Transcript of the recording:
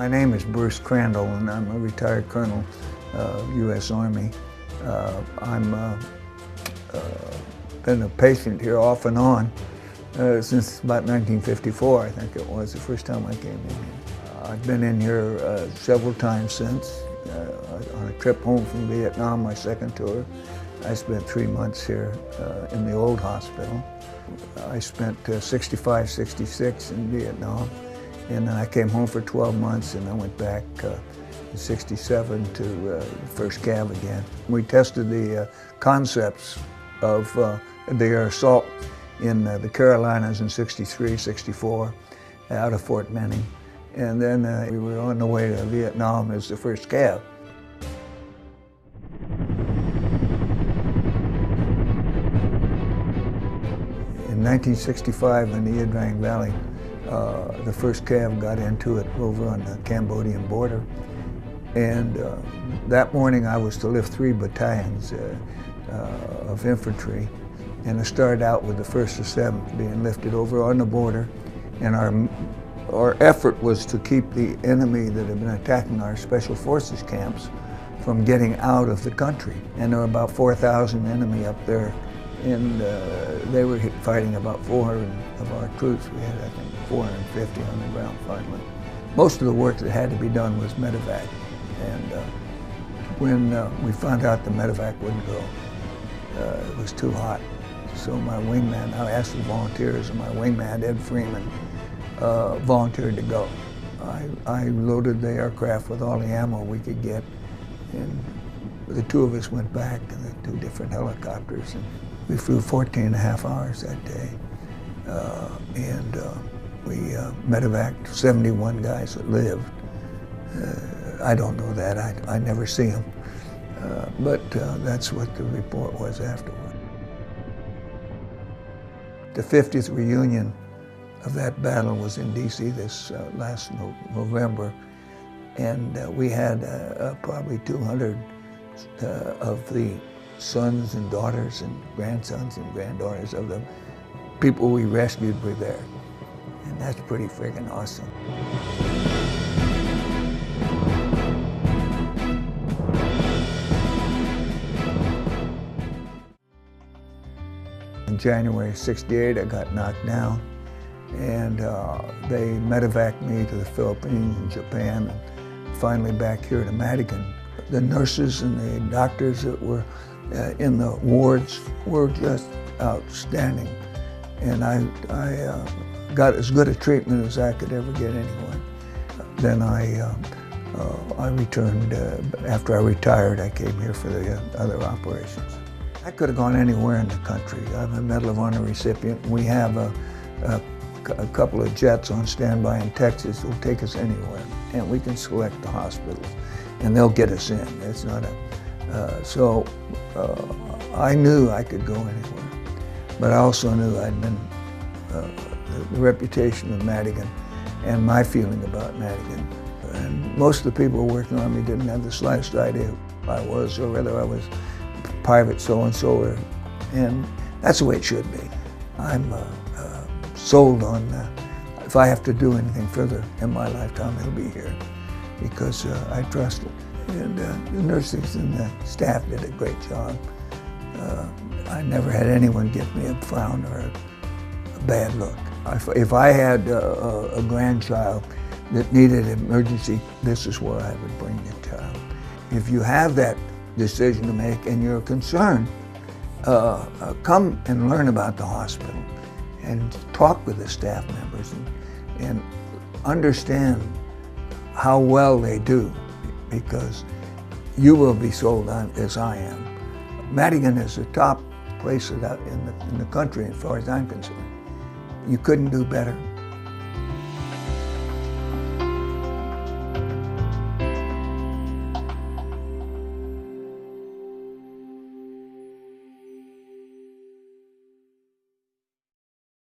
My name is Bruce Crandall, and I'm a retired colonel, U.S. Army. I'm been a patient here off and on since about 1954, I think it was, the first time I came in here. I've been in here several times since. On a trip home from Vietnam, my second tour, I spent 3 months here in the old hospital. I spent 65, 66 in Vietnam, and then I came home for 12 months, and I went back in 67 to the 1st Cav again. We tested the concepts of the assault in the Carolinas in 63, 64, out of Fort Benning. And then we were on the way to Vietnam as the 1st Cav. In 1965, in the Drang Valley, the 1st Cav got into it over on the Cambodian border. And that morning I was to lift 3 battalions of infantry. And I started out with the 1st or 7th being lifted over on the border. And our effort was to keep the enemy that had been attacking our special forces camps from getting out of the country. And there were about 4,000 enemy up there, and they were fighting about 400 of our troops. We had, I think, 450 on the ground finally. Most of the work that had to be done was medevac. And when we found out the medevac wouldn't go, it was too hot. So my wingman, I asked for volunteers, and my wingman, Ed Freeman, volunteered to go. I loaded the aircraft with all the ammo we could get, and the 2 of us went back in the 2 different helicopters, and we flew 14 and a half hours that day. We medevaced 71 guys that lived. I don't know that, I never see them, but that's what the report was afterward. The 50th reunion of that battle was in D.C. this last November, and we had probably 200 of the sons and daughters and grandsons and granddaughters of the people we rescued were there, and that's pretty friggin' awesome. In January '68, I got knocked down, and they medevaced me to the Philippines and Japan, and finally back here to Madigan. The nurses and the doctors that were in the wards were just outstanding, and I got as good a treatment as I could ever get anywhere. Then I returned, after I retired, I came here for the other operations. I could have gone anywhere in the country. I'm a Medal of Honor recipient. We have a couple of jets on standby in Texas that will take us anywhere, and we can select the hospitals, and they'll get us in. It's not so I knew I could go anywhere, but I also knew I'd been the reputation of Madigan and my feeling about Madigan. And most of the people working on me didn't have the slightest idea who I was or whether I was private so-and-so, and that's the way it should be. I'm sold on, if I have to do anything further in my lifetime, it'll be here, because I trust it. And the nurses and the staff did a great job. I never had anyone give me a frown or a bad look. If I had a grandchild that needed emergency, this is where I would bring the child. If you have that decision to make and you're concerned, come and learn about the hospital and talk with the staff members and understand how well they do, because you will be sold on as I am. Madigan is the top place in the country as far as I'm concerned. You couldn't do better.